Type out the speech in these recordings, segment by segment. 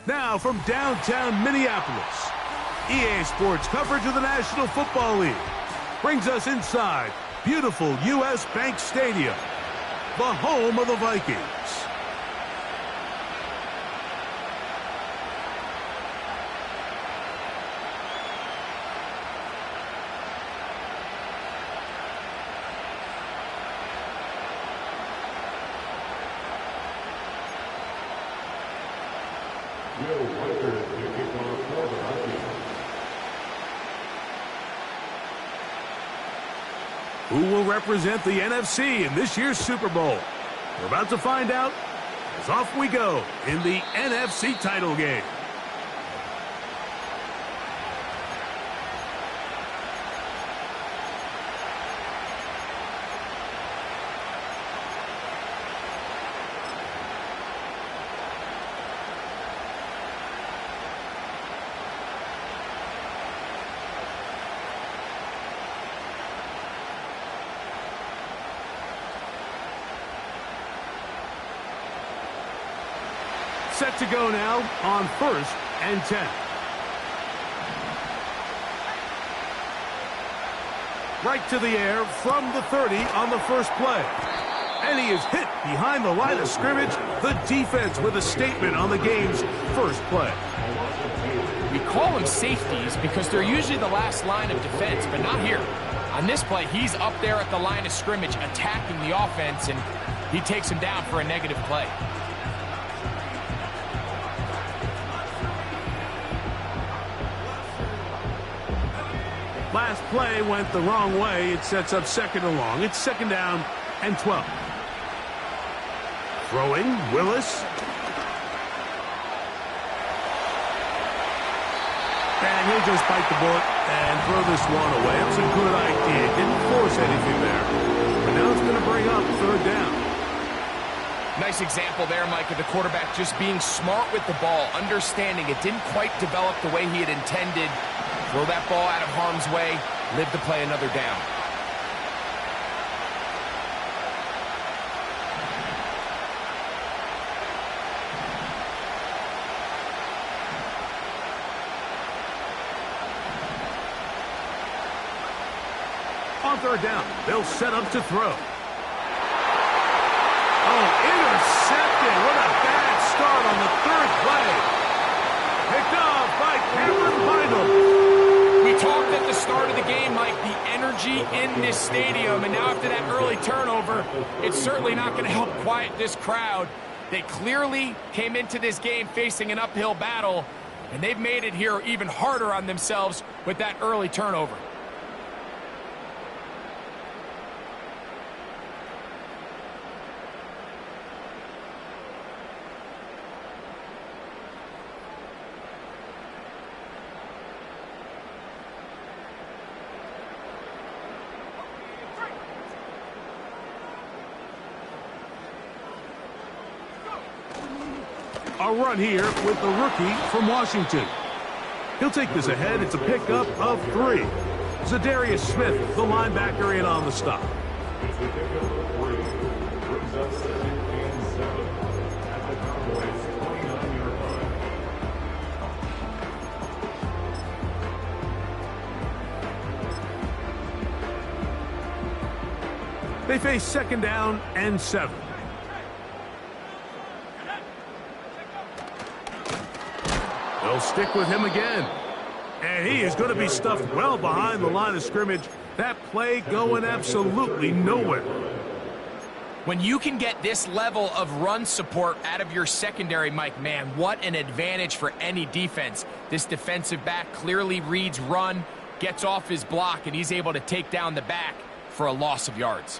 Now from downtown Minneapolis, EA Sports coverage of the National Football League brings us inside beautiful U.S. Bank Stadium, the home of the Vikings. Who will represent the NFC in this year's Super Bowl? We're about to find out as off we go in the NFC title game. Set to go now on 1st and 10. Right to the air from the 30 on the first play. And he is hit behind the line of scrimmage. The defense with a statement on the game's first play. We call them safeties because they're usually the last line of defense, but not here. On this play, he's up there at the line of scrimmage attacking the offense, and he takes him down for a negative play. Last play went the wrong way. It sets up 2nd and long. It's 2nd down and 12. Throwing, Willis. And he'll just bite the bullet and throw this one away. It's a good idea. Didn't force anything there. But now it's going to bring up 3rd down. Nice example there, Mike, of the quarterback just being smart with the ball, understanding it didn't quite develop the way he had intended. Throw that ball out of harm's way, live to play another down. On 3rd down, they'll set up to throw. Oh, intercepted. What a bad start on the 3rd play. Picked off by Cameron Bynum. We talked at the start of the game, Mike, the energy in this stadium, and now after that early turnover, it's certainly not going to help quiet this crowd. They clearly came into this game facing an uphill battle, and they've made it here even harder on themselves with that early turnover. A run here with the rookie from Washington. He'll take this ahead. It's a pickup of 3. Zadarius Smith, the linebacker, in on the stop. They face 2nd down and 7. They'll stick with him again. And he is going to be stuffed well behind the line of scrimmage. That play going absolutely nowhere. When you can get this level of run support out of your secondary, Mike, man, what an advantage for any defense. This defensive back clearly reads run, gets off his block, and he's able to take down the back for a loss of yards.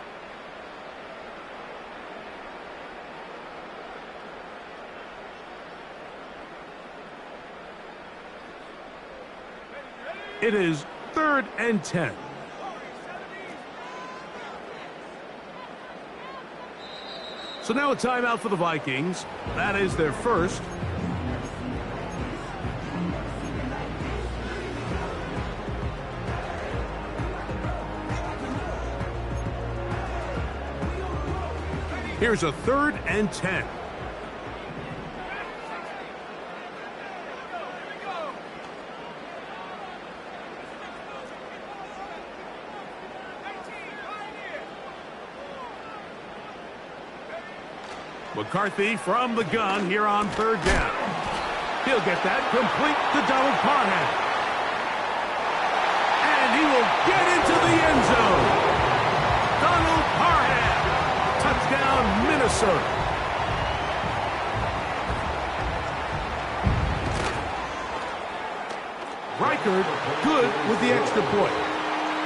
It is 3rd and 10. So now a timeout for the Vikings. That is their first. Here's a 3rd and 10. McCarthy from the gun here on third down. He'll get that complete to Donald Parham. And he will get into the end zone. Donald Parham. Touchdown, Minnesota. Reichard good with the extra point.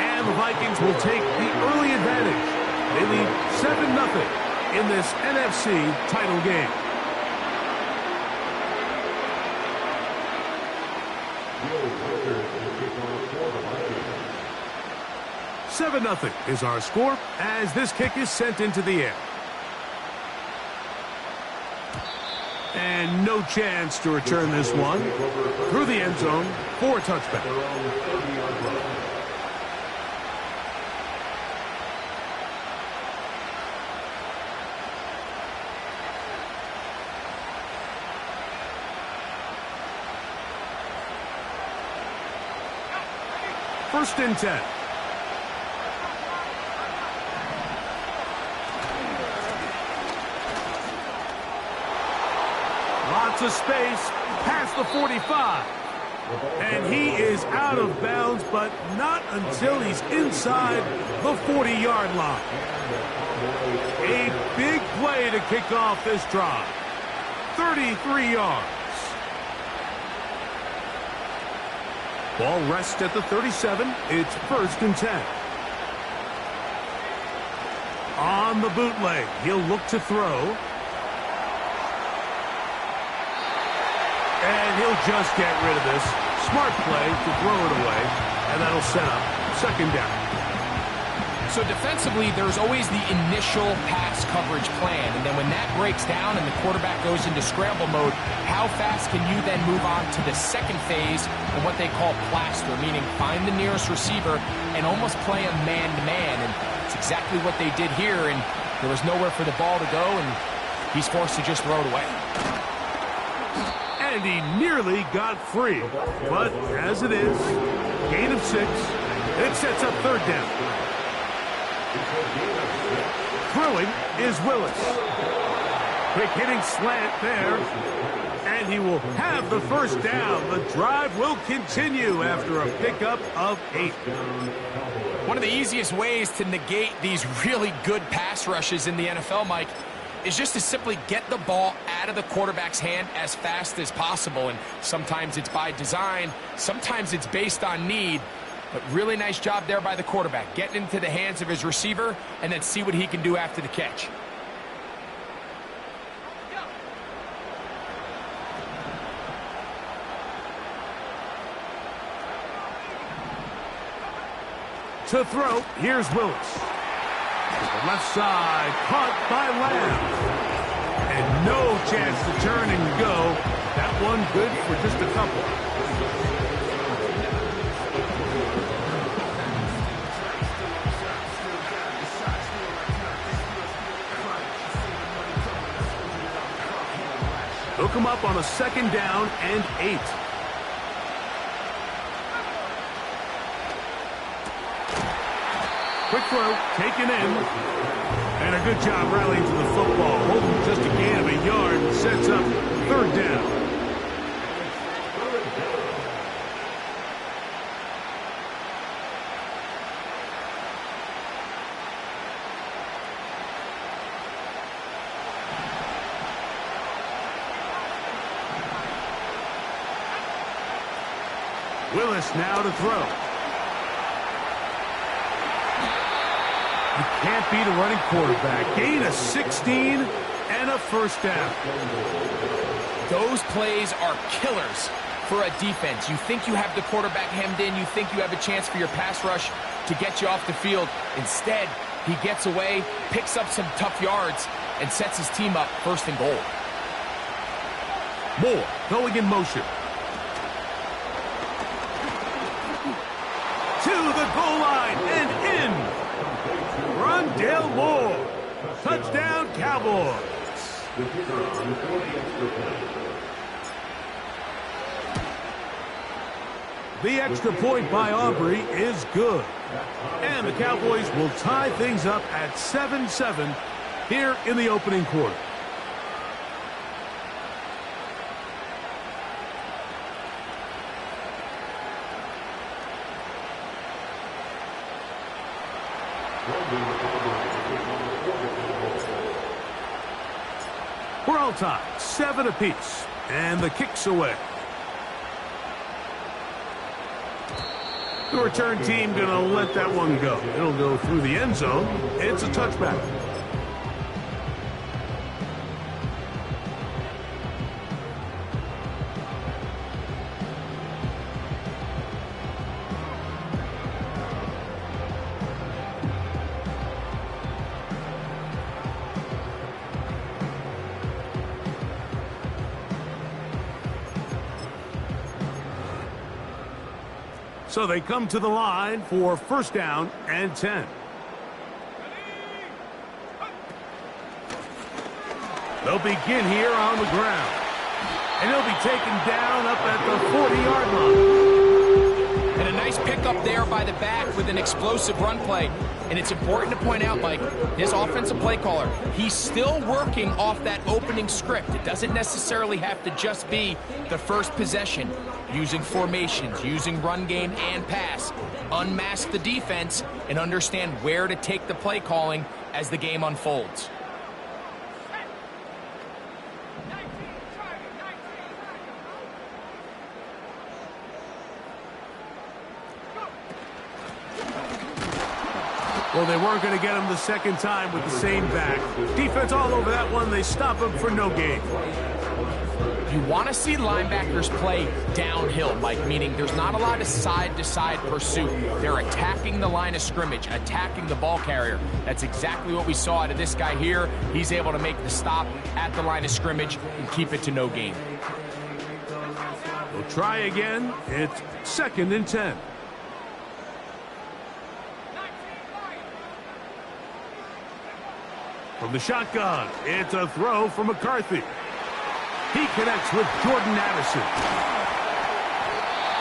And the Vikings will take the early advantage. They lead 7-0 in this NFC title game. 7-0 is our score as this kick is sent into the air. And no chance to return this one. Through the end zone for a touchback. First and 10. Lots of space past the 45. And he is out of bounds, but not until he's inside the 40-yard line. A big play to kick off this drive. 33 yards. Ball rests at the 37. It's first and 10. On the bootleg, he'll look to throw. And he'll just get rid of this. Smart play to throw it away. And that'll set up second down. So defensively, there's always the initial pass coverage plan. And then when that breaks down and the quarterback goes into scramble mode, how fast can you then move on to the second phase of what they call plaster, meaning find the nearest receiver and almost play a man-to-man. And it's exactly what they did here. And there was nowhere for the ball to go, and he's forced to just throw it away. And he nearly got free. But as it is, gain of 6. It sets up third down. Throwing is Willis. Quick hitting slant there. And he will have the first down. The drive will continue after a pickup of 8. One of the easiest ways to negate these really good pass rushes in the NFL, Mike, is just to simply get the ball out of the quarterback's hand as fast as possible. And sometimes it's by design, sometimes it's based on need. But really nice job there by the quarterback, getting into the hands of his receiver and then see what he can do after the catch. To throw, here's Willis. To the left side, caught by Lamb. And no chance to turn and go. That one good for just a couple. Hook him up on a second down and 8. Quick throw, taken in. And a good job rallying to the football. Holding just a gain of a yard and sets up third down. Willis now to throw. You can't beat a running quarterback. Gain of 16 and a first down. Those plays are killers for a defense. You think you have the quarterback hemmed in. You think you have a chance for your pass rush to get you off the field. Instead, he gets away, picks up some tough yards, and sets his team up first and goal. Moore going in motion. To the goal line and in. Rondale Moore. Touchdown, Cowboys. The extra point by Aubrey is good. And the Cowboys will tie things up at 7-7 here in the opening quarter. We're all tied, 7 apiece, and the kick's away. The return team going to let that one go. It'll go through the end zone. It's a touchback. So they come to the line for first down and 10. They'll begin here on the ground. And he'll be taken down up at the 40-yard line. And a nice pickup there by the back with an explosive run play. And it's important to point out, Mike, his offensive play caller, he's still working off that opening script. It doesn't necessarily have to just be the first possession. Using formations, using run game and pass. Unmask the defense and understand where to take the play calling as the game unfolds. Well, they weren't going to get him the second time with the same back. Defense all over that one. They stop him for no gain. You want to see linebackers play downhill, Mike, meaning there's not a lot of side-to-side pursuit. They're attacking the line of scrimmage, attacking the ball carrier. That's exactly what we saw out of this guy here. He's able to make the stop at the line of scrimmage and keep it to no gain. We'll try again. It's 2nd and 10. From the shotgun, it's a throw from McCarthy. He connects with Jordan Addison.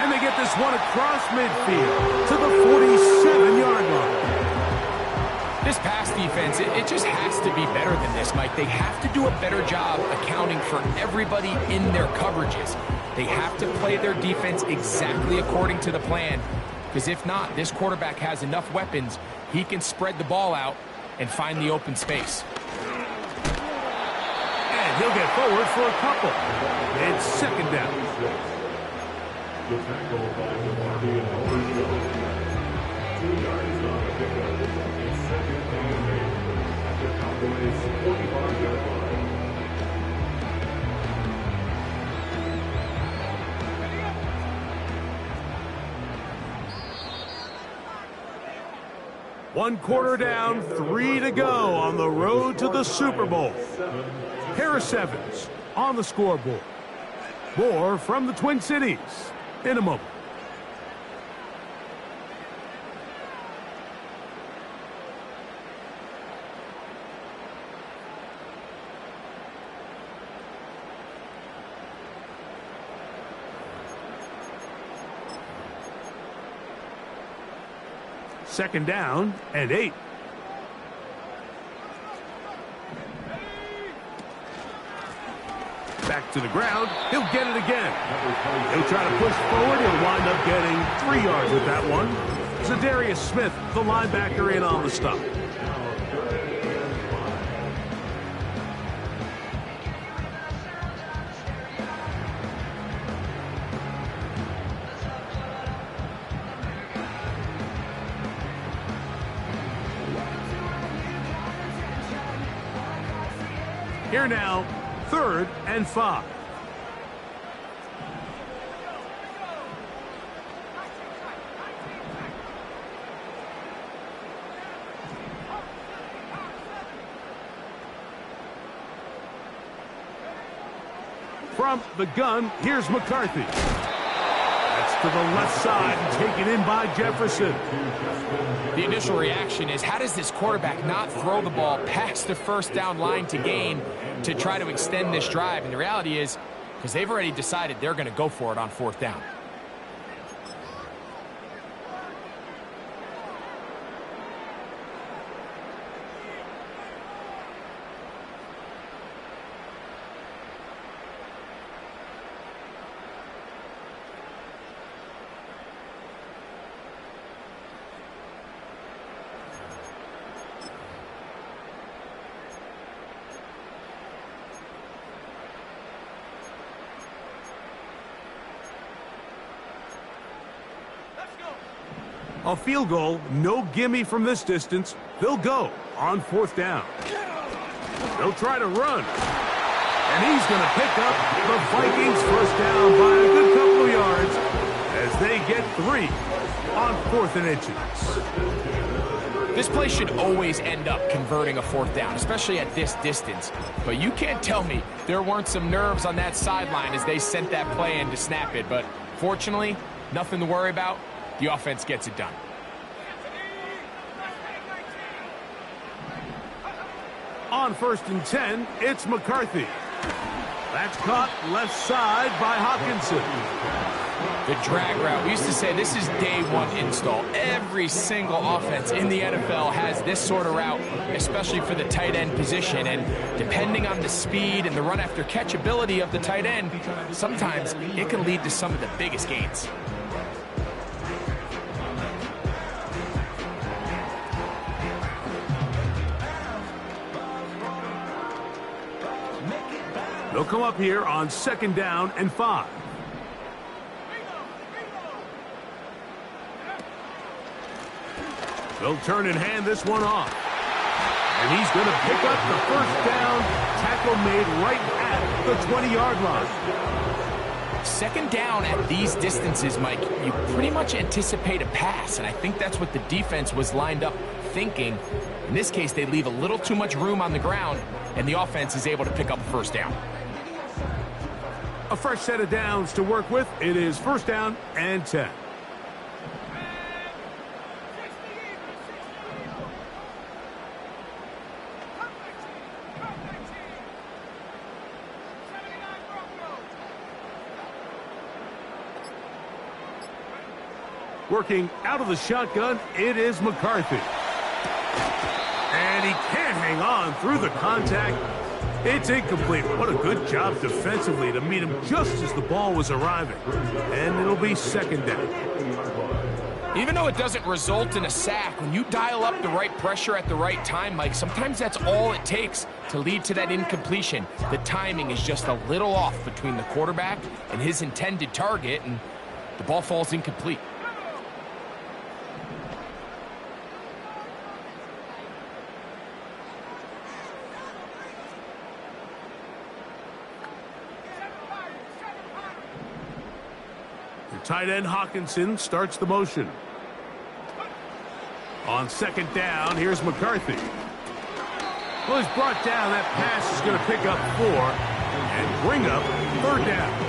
And they get this one across midfield to the 47-yard line. This pass defense, it just has to be better than this, Mike. They have to do a better job accounting for everybody in their coverages. They have to play their defense exactly according to the plan, because if not, this quarterback has enough weapons. He can spread the ball out and find the open space. And he'll get forward for a couple. It's 2nd down. The tackle by McCarthy and Overshow. 2 yards on the pickup. It's 2nd and 8 at the Cowboys' 45-yard line. One quarter down, 3 to go on the road to the Super Bowl. Harris Evans on the scoreboard. More from the Twin Cities in a moment. Second down and 8. Back to the ground. He'll get it again. He'll try to push forward. He'll wind up getting 3 yards with that one. Zadarius Smith, the linebacker, in on the stop. Here now, 3rd and 5. From the gun, here's McCarthy. That's to the left side, taken in by Jefferson. The initial reaction is, how does this quarterback not throw the ball past the first down line to gain to try to extend this drive? And the reality is, because they've already decided they're going to go for it on 4th down. A field goal, no gimme from this distance. They'll go on 4th down. They'll try to run. And he's going to pick up the Vikings' first down by a good couple of yards as they get 3 on 4th and inches. This play should always end up converting a 4th down, especially at this distance. But you can't tell me there weren't some nerves on that sideline as they sent that play in to snap it. But fortunately, nothing to worry about. The offense gets it done. On 1st and 10, it's McCarthy. That's caught left side by Hockenson. The drag route. We used to say this is day one install. Every single offense in the NFL has this sort of route, especially for the tight end position. And depending on the speed and the run after catch ability of the tight end, sometimes it can lead to some of the biggest gains. They'll come up here on 2nd down and 5. They'll turn and hand this one off. And he's going to pick up the 1st down. Tackle made right at the 20-yard line. 2nd down at these distances, Mike, you pretty much anticipate a pass, and I think that's what the defense was lined up thinking. In this case, they leave a little too much room on the ground, and the offense is able to pick up a 1st down. A fresh set of downs to work with. It is 1st down and 10. Working out of the shotgun, it is McCarthy. And he can't hang on through the contact. It's incomplete. What a good job defensively to meet him just as the ball was arriving. And it'll be 2nd down. Even though it doesn't result in a sack, when you dial up the right pressure at the right time, Mike, sometimes that's all it takes to lead to that incompletion. The timing is just a little off between the quarterback and his intended target, and the ball falls incomplete. Tight end Hockenson starts the motion. On 2nd down, here's McCarthy. Well, he's brought down. That pass is going to pick up 4 and bring up 3rd down.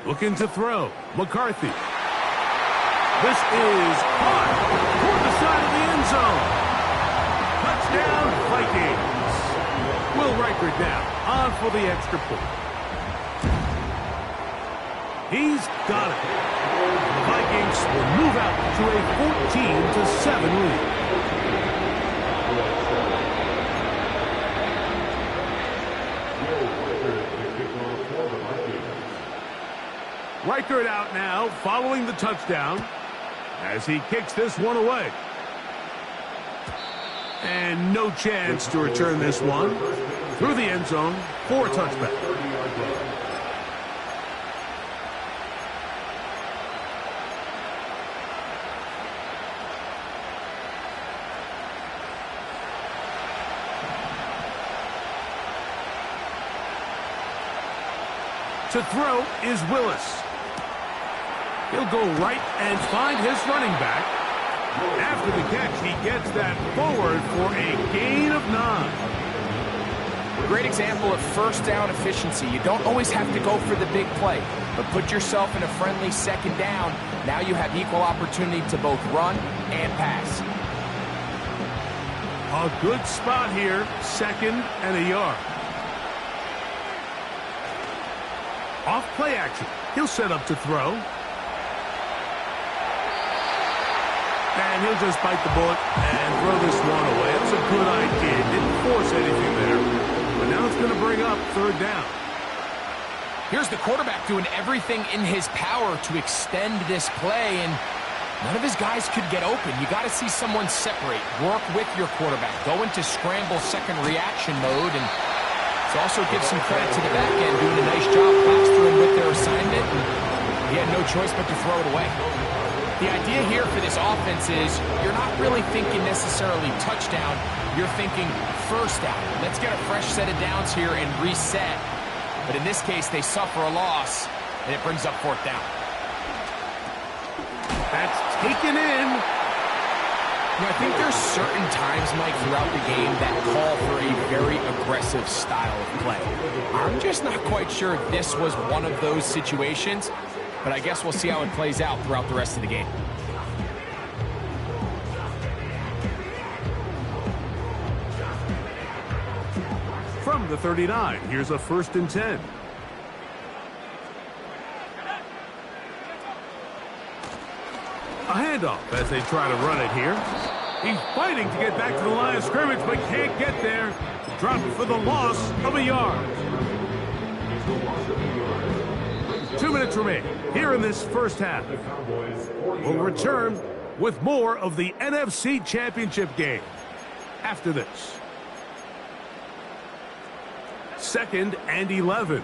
Looking to throw. McCarthy. This is caught toward the side of the end zone. Touchdown, Vikings. Will Riker down on for the extra point. He's got it. The Vikings will move out to a 14-7 lead. Reichert out now, following the touchdown, as he kicks this one away. And no chance to return this one through the end zone for a touchback. To throw is Willis. He'll go right and find his running back. After the catch, he gets that forward for a gain of 9. Great example of 1st down efficiency. You don't always have to go for the big play, but put yourself in a friendly 2nd down. Now you have equal opportunity to both run and pass. A good spot here, 2nd and a yard. Off play action. He'll set up to throw. And he'll just bite the bullet and throw this one away. That was a good idea. Didn't force anything there. But now it's going to bring up third down. Here's the quarterback doing everything in his power to extend this play, and none of his guys could get open. You got to see someone separate, work with your quarterback, go into scramble second reaction mode, and also give some credit to the back end, doing a nice job plastering with their assignment. He had no choice but to throw it away. The idea here for this offense is you're not really thinking necessarily touchdown. You're thinking first down. Let's get a fresh set of downs here and reset. But in this case, they suffer a loss, and it brings up fourth down. That's taken in. You know, I think there's certain times, Mike, throughout the game that call for a very aggressive style of play. I'm just not quite sure this was one of those situations, but I guess we'll see how it plays out throughout the rest of the game. From the 39, here's a 1st and 10. A handoff as they try to run it here. He's fighting to get back to the line of scrimmage, but can't get there. Dropped for the loss of a yard. 2 minutes remain here in this first half. We'll return with more of the NFC Championship game after this. 2nd and 11.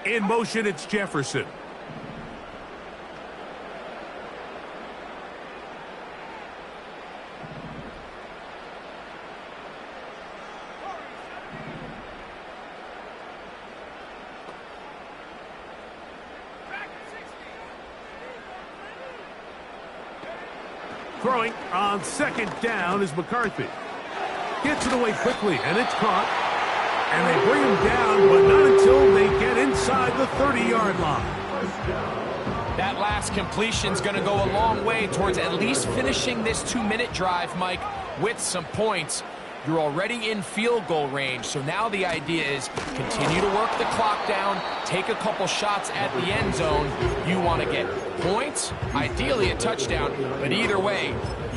In motion, it's Jefferson. Throwing on 2nd down is McCarthy. Gets it away quickly, and it's caught. And they bring him down, but not until they get inside the 30-yard line. That last completion's going to go a long way towards at least finishing this 2-minute drive, Mike, with some points. You're already in field goal range, so now the idea is continue to work the clock down, take a couple shots at the end zone. You want to get points, ideally a touchdown, but either way,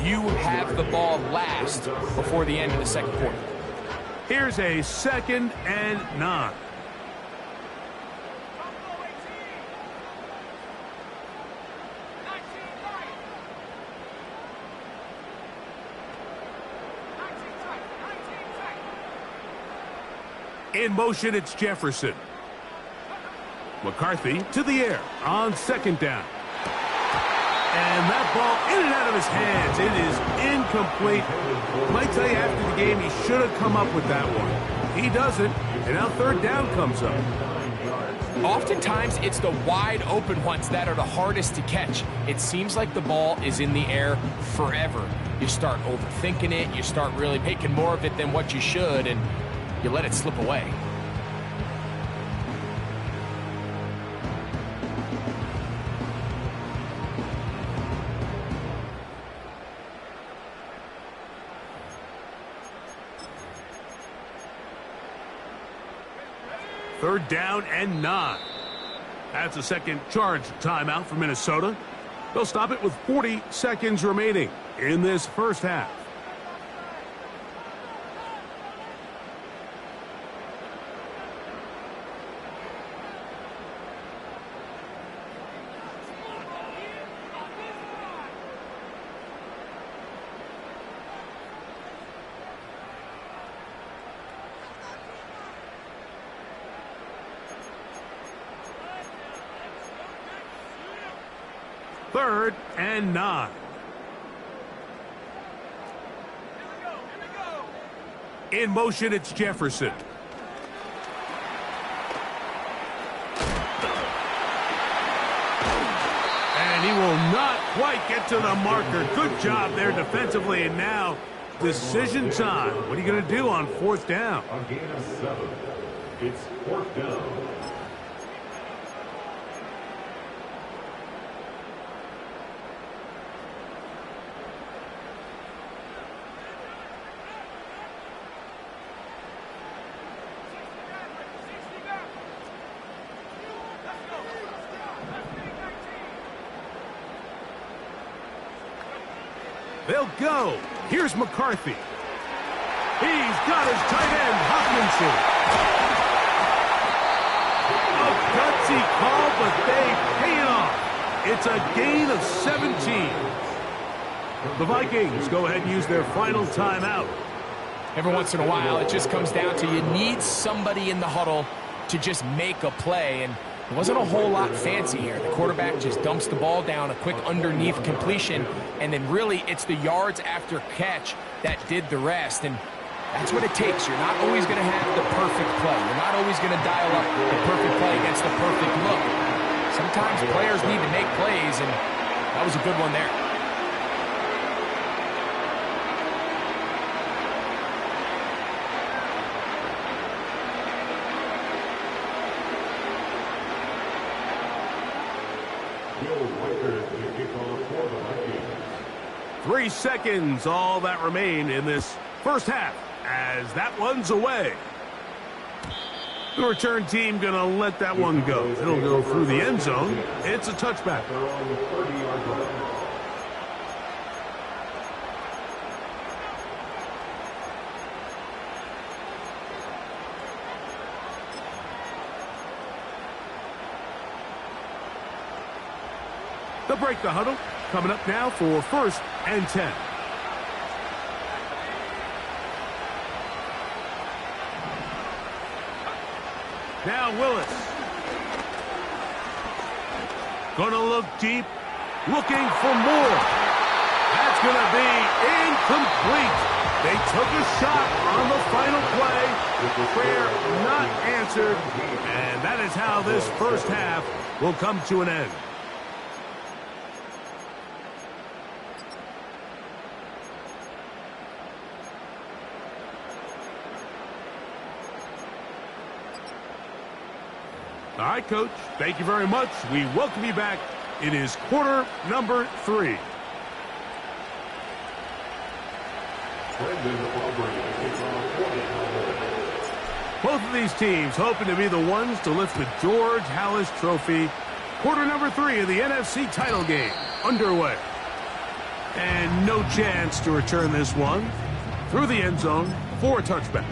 you have the ball last before the end of the second quarter. Here's a 2nd and 9. In motion, it's Jefferson. McCarthy to the air on 2nd down. And that ball in and out of his hands. It is incomplete. Might tell you after the game he should have come up with that one. He doesn't, and now 3rd down comes up. Oftentimes, it's the wide open ones that are the hardest to catch. It seems like the ball is in the air forever. You start overthinking it. You start really making more of it than what you should, and you let it slip away. Third down and 9. That's a second charge timeout for Minnesota. They'll stop it with 40 seconds remaining in this first half. Third and 9. In motion, it's Jefferson. And he will not quite get to the marker. Good job there defensively, and now decision time. What are you going to do on 4th down? A gain of 7. It's 4th down. They'll go. Here's McCarthy. He's got his tight end, Hopkinson. A gutsy call, but they pay it off. It's a gain of 17. The Vikings go ahead and use their final timeout. Every once in a while, it just comes down to you need somebody in the huddle to just make a play, and it wasn't a whole lot fancy here. The quarterback just dumps the ball down, a quick underneath completion, and then really it's the yards after catch that did the rest, and that's what it takes. You're not always going to have the perfect play. You're not always going to dial up the perfect play against the perfect look. Sometimes players need to make plays, and that was a good one there. Bill Reichard to kick off for the Vikings. 3 seconds, all that remain in this first half, as that one's away. The return team going to let that one go. It'll go through the end zone. It's a touchback. They're on the 30-yard line. They'll break the huddle. Coming up now for 1st and 10. Now Willis. Gonna look deep. Looking for more. That's gonna be incomplete. They took a shot on the final play. Prayer not answered. And that is how this first half will come to an end. All right, Coach, thank you very much. We welcome you back. It is quarter number 3. Brendan Aubrey to kick off for the Cowboys. Both of these teams hoping to be the ones to lift the George Halas Trophy. Quarter number 3 of the NFC title game underway. And no chance to return this one through the end zone for a touchback.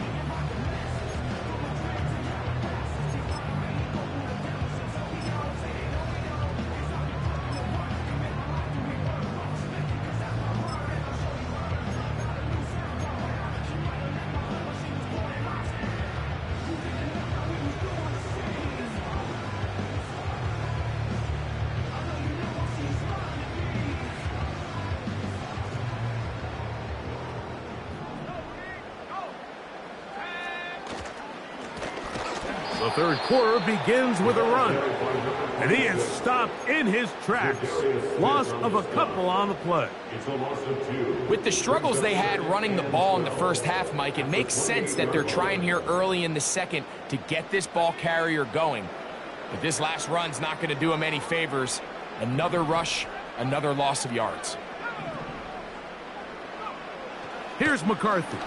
The third quarter begins with a run, and he is stopped in his tracks. Loss of a couple on the play. It's a loss of 2. With the struggles they had running the ball in the first half, Mike, it makes sense that they're trying here early in the second to get this ball carrier going. But this last run's not going to do them any favors. Another rush, another loss of yards. Here's McCarthy.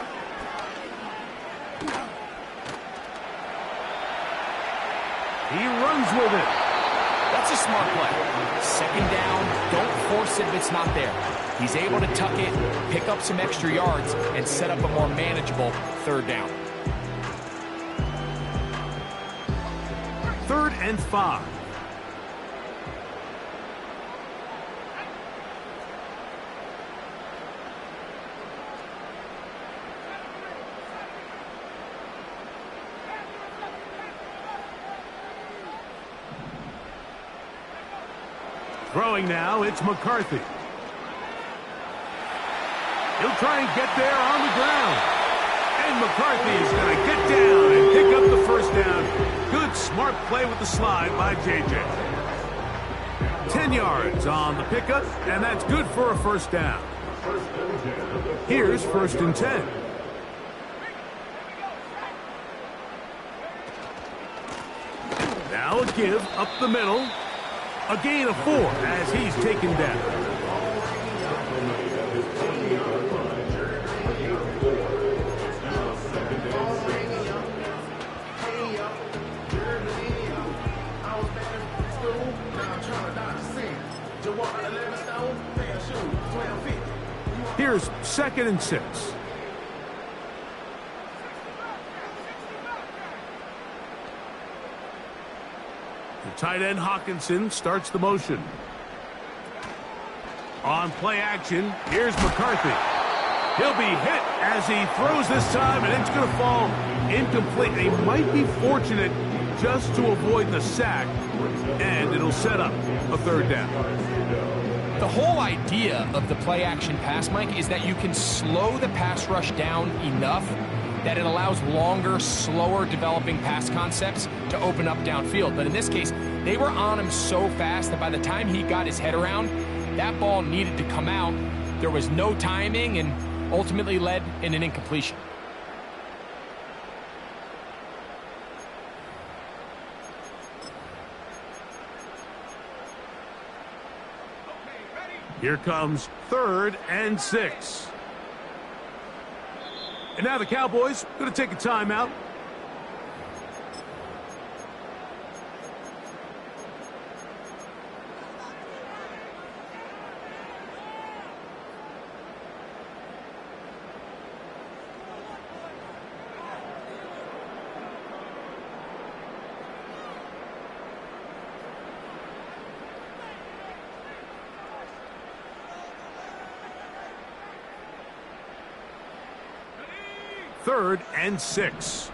He runs with it. That's a smart play. Second down, don't force it if it's not there. He's able to tuck it, pick up some extra yards, and set up a more manageable third down. 3rd and 5. Throwing now, it's McCarthy. He'll try and get there on the ground. And McCarthy is going to get down and pick up the first down. Good, smart play with the slide by J.J. 10 yards on the pickup, and that's good for a first down. Here's 1st and 10. Now a give up the middle. A gain of 4 as he's taken down. Here's 2nd and 6. The tight end Hawkinson starts the motion. On play action, here's McCarthy. He'll be hit as he throws this time, and it's going to fall incomplete. He might be fortunate just to avoid the sack, and it'll set up a 3rd down. The whole idea of the play action pass, Mike, is that you can slow the pass rush down enough that it allows longer, slower developing pass concepts to open up downfield. But in this case, they were on him so fast that by the time he got his head around, that ball needed to come out. There was no timing and ultimately led in an incompletion. Here comes 3rd and 6. And now the Cowboys going to take a timeout. Third and 6.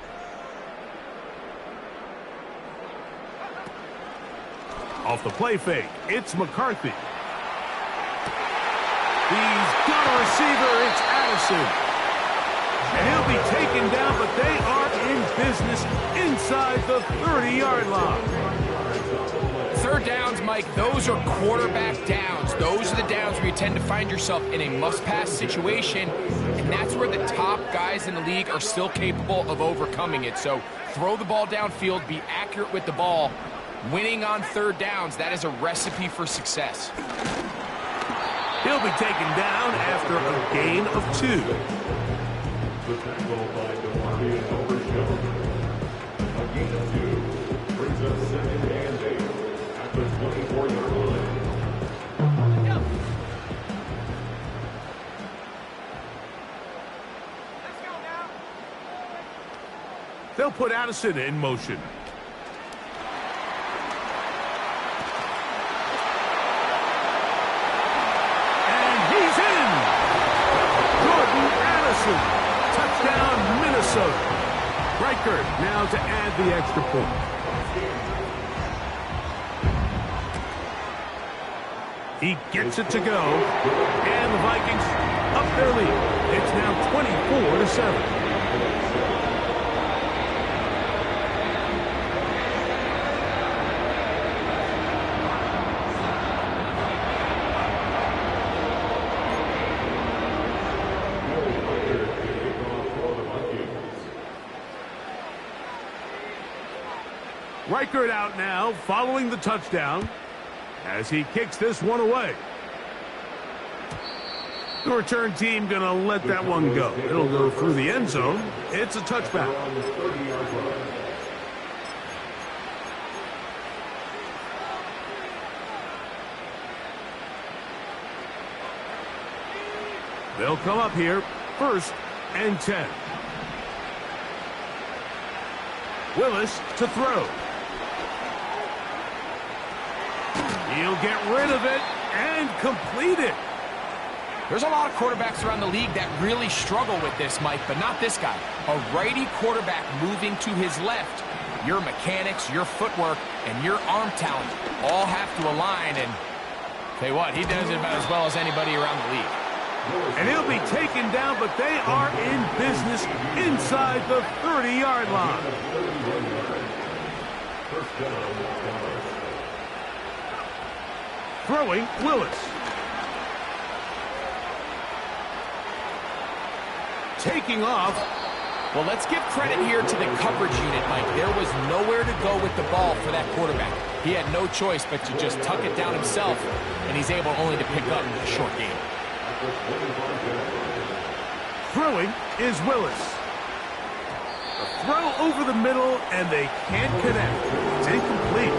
Off the play fake, it's McCarthy. He's got a receiver, it's Addison. And he'll be taken down, but they are in business inside the 30-yard line. 3rd downs, Mike, those are quarterback downs. Those are the downs where you tend to find yourself in a must-pass situation, and that's where the top guys in the league are still capable of overcoming it. So throw the ball downfield, be accurate with the ball. Winning on 3rd downs, that is a recipe for success. He'll be taken down after a gain of 2. The tackle by DeMarvion Overshown. A gain of 2 brings us 2nd and 8 at the 24-yard line. They'll put Addison in motion. And he's in! Jordan Addison. Touchdown, Minnesota. Reichert now to add the extra point. He gets it to go. And the Vikings up their lead. It's now 24-7. Reichert out now, following the touchdown, as he kicks this one away. The return team going to let that one go. It'll go through the end zone. It's a touchback. They'll come up here, 1st and 10. Willis to throw. He'll get rid of it and complete it. There's a lot of quarterbacks around the league that really struggle with this, Mike, but not this guy. A righty quarterback moving to his left. Your mechanics, your footwork, and your arm talent all have to align, and tell you what, he does it about as well as anybody around the league. And he'll be taken down, but they are in business inside the 30-yard line. Throwing, Willis. Taking off. Well, let's give credit here to the coverage unit, Mike. There was nowhere to go with the ball for that quarterback. He had no choice but to just tuck it down himself, and he's able only to pick up a short game. Throwing is Willis. A throw over the middle, and they can't connect. It's incomplete.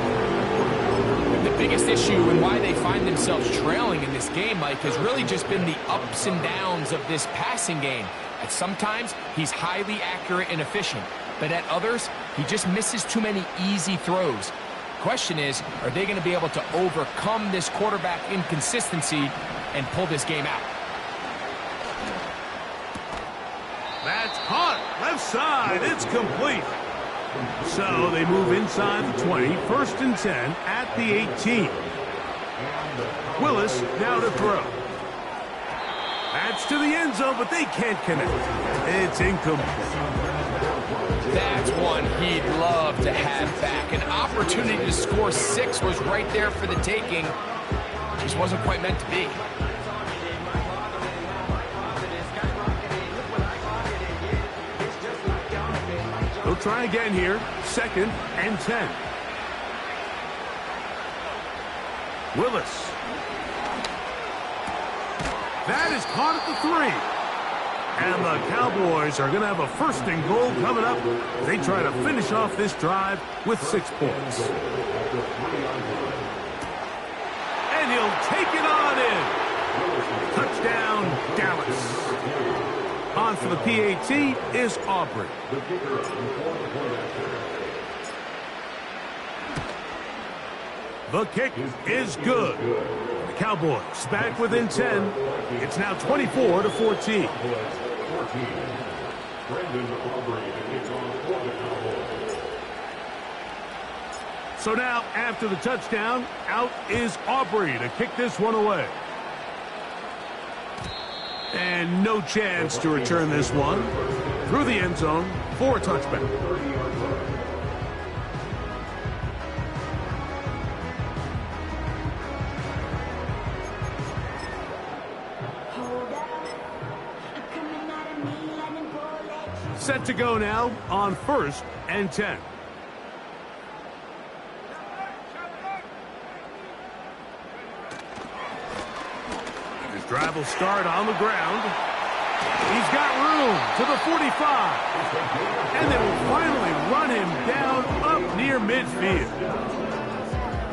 The biggest issue and why they find themselves trailing in this game, Mike, has really just been the ups and downs of this passing game. At sometimes, he's highly accurate and efficient, but at others, he just misses too many easy throws. Question is, are they going to be able to overcome this quarterback inconsistency and pull this game out? That's caught. Left side. It's complete. So they move inside the 20. 1st and 10 at the 18. Willis now to throw. That's to the end zone, but they can't connect. It's incomplete. That's one he'd love to have back. An opportunity to score 6 was right there for the taking. Just wasn't quite meant to be. They'll try again here. 2nd and 10. Willis. That is caught at the 3. And the Cowboys are going to have a 1st and goal coming up. They try to finish off this drive with 6 points. And he'll take it on in. Touchdown, Dallas. On for the PAT is Aubrey. The kick is good. The Cowboys back within 10. It's now 24-14. So now, after the touchdown, out is Aubrey to kick this one away. And no chance to return this one. Through the end zone for a touchback. Set to go now on 1st and 10. His drive will start on the ground. He's got room to the 45. And they will finally run him down up near midfield.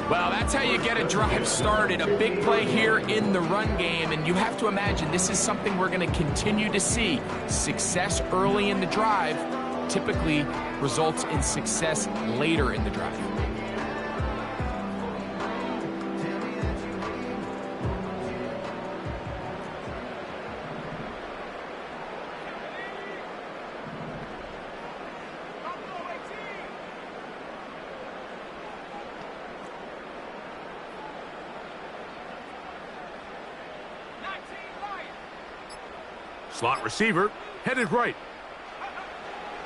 Well, that's how you get a drive started. A big play here in the run game, and you have to imagine this is something we're going to continue to see. Success early in the drive typically results in success later in the drive. Slot receiver, headed right.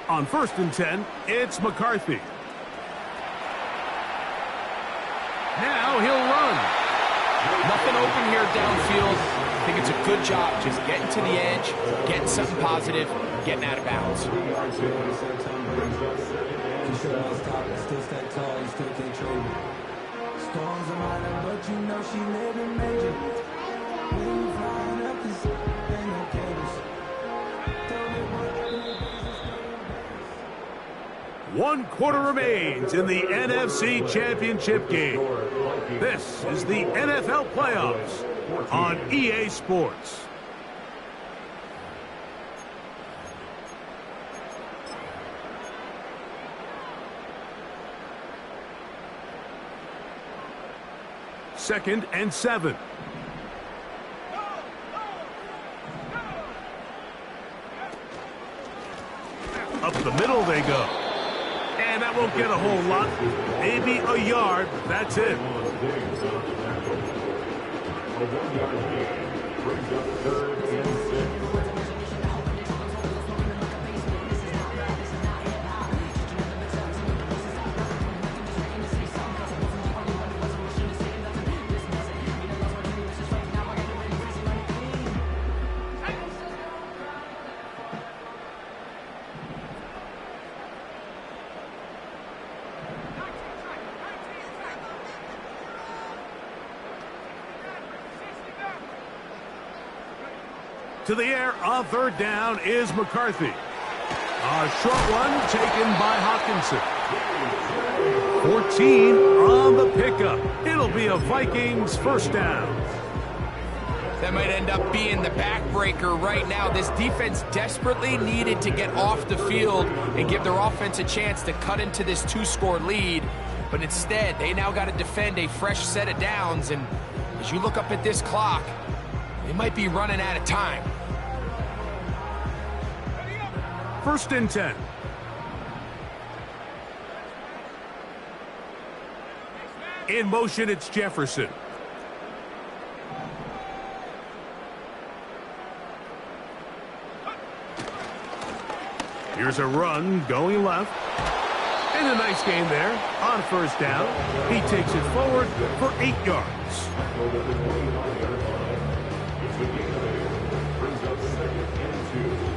On 1st and 10, it's McCarthy. Now he'll run. Nothing open here downfield. I think it's a good job just getting to the edge, getting something positive, getting out of bounds. Storms are minor, but you know she living major. When you flying up this, ain't no cables. 1 quarter remains in the NFC Championship game. This is the NFL Playoffs on EA Sports. Second and 7. Up the middle they go. And that won't get a whole lot. Maybe a yard. That's it. A 1-yard gain brings up 3rd and 6. To the air on 3rd down is McCarthy. A short one taken by Hawkinson. 14 on the pickup. It'll be a Vikings first down. That might end up being the backbreaker right now. This defense desperately needed to get off the field and give their offense a chance to cut into this 2-score lead. But instead, they now got to defend a fresh set of downs. And as you look up at this clock, they might be running out of time. First and 10. In motion, it's Jefferson. Here's a run going left. And a nice game there on first down. He takes it forward for 8 yards. Brings up 2nd and 2.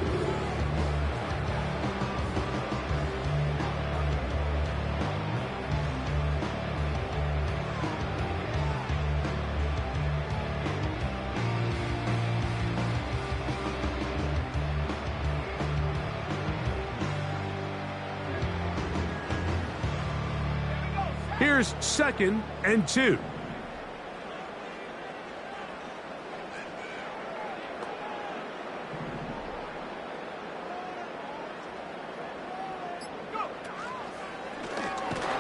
Here's 2nd and 2.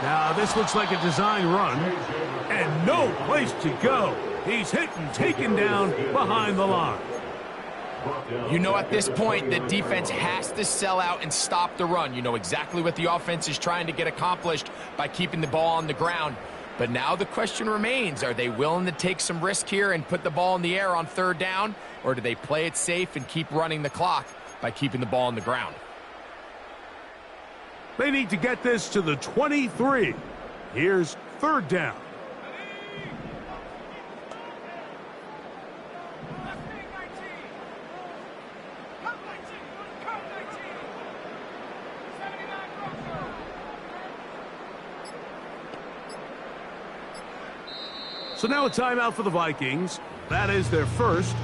Now this looks like a design run, and no place to go. He's hit and taken down behind the line. You know at this point the defense has to sell out and stop the run. You know exactly what the offense is trying to get accomplished by keeping the ball on the ground. But now the question remains, are they willing to take some risk here and put the ball in the air on 3rd down? Or do they play it safe and keep running the clock by keeping the ball on the ground? They need to get this to the 23. Here's 3rd down. So now a timeout for the Vikings. That is their first.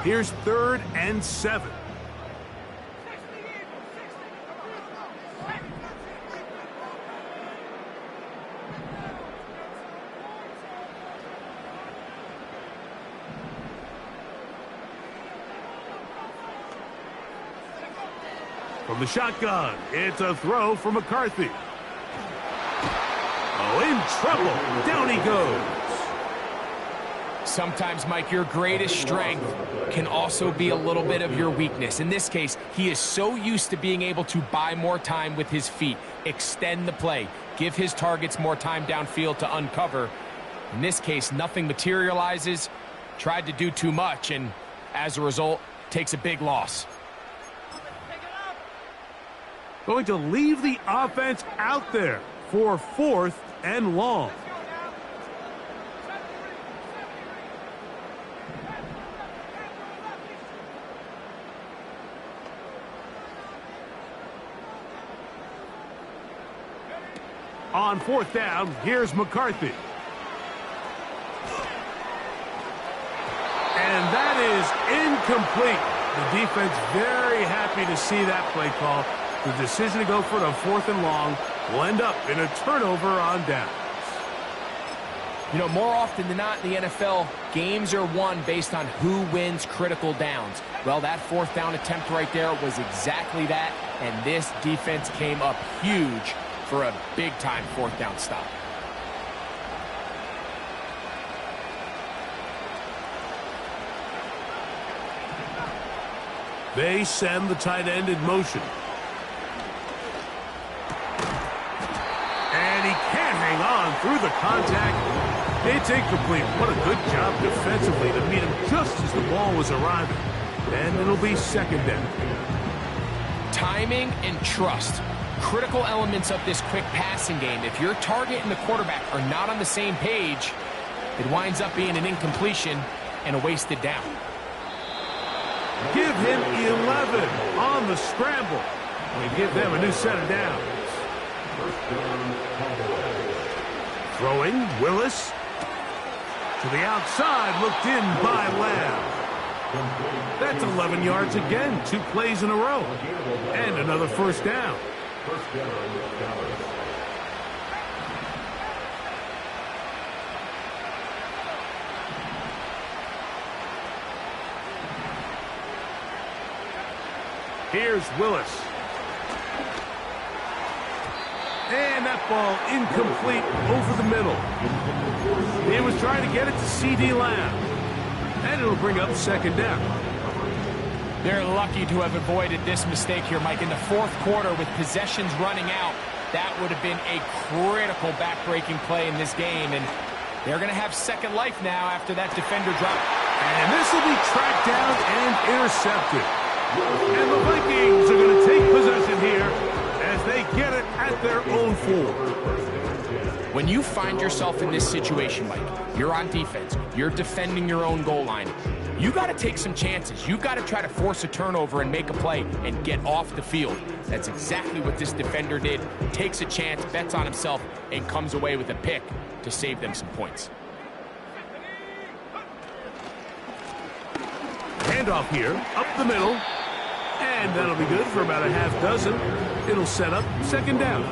Here's 3rd and 7. From the shotgun, it's a throw for McCarthy. Oh, in trouble. Down he goes. Sometimes, Mike, your greatest strength can also be a little bit of your weakness. In this case, he is so used to being able to buy more time with his feet, extend the play, give his targets more time downfield to uncover. In this case, nothing materializes, tried to do too much, and as a result, takes a big loss. Going to leave the offense out there for 4th and long. On 4th down, here's McCarthy. And that is incomplete. The defense very happy to see that play call. The decision to go for it on 4th and long will end up in a turnover on downs. You know, more often than not in the NFL, games are won based on who wins critical downs. Well, that 4th down attempt right there was exactly that, and this defense came up huge for a big-time 4th down stop. They send the tight end in motion. And he can't hang on through the contact. It's incomplete. What a good job defensively to meet him just as the ball was arriving. And it'll be 2nd down. Timing and trust. Critical elements of this quick passing game. If your target and the quarterback are not on the same page, it winds up being an incompletion and a wasted down. Give him 11 on the scramble. We give them a new set of downs. Throwing, Willis. To the outside, looked in by Lamb. That's 11 yards again, 2 plays in a row. And another first down. Here's Willis. And that ball incomplete over the middle. He was trying to get it to C.D. Lamb. And it'll bring up second down. They're lucky to have avoided this mistake here, Mike. In the fourth quarter, with possessions running out, that would have been a critical back-breaking play in this game. And they're going to have second life now after that defender drop. And this will be tracked down and intercepted. And the Vikings are going to take possession here as they get it at their own 4. When you find yourself in this situation, Mike, you're on defense, you're defending your own goal line, you got to take some chances. You've got to try to force a turnover and make a play and get off the field. That's exactly what this defender did. Takes a chance, bets on himself, and comes away with a pick to save them some points. Handoff here, up the middle. And that'll be good for about a half dozen. It'll set up second down.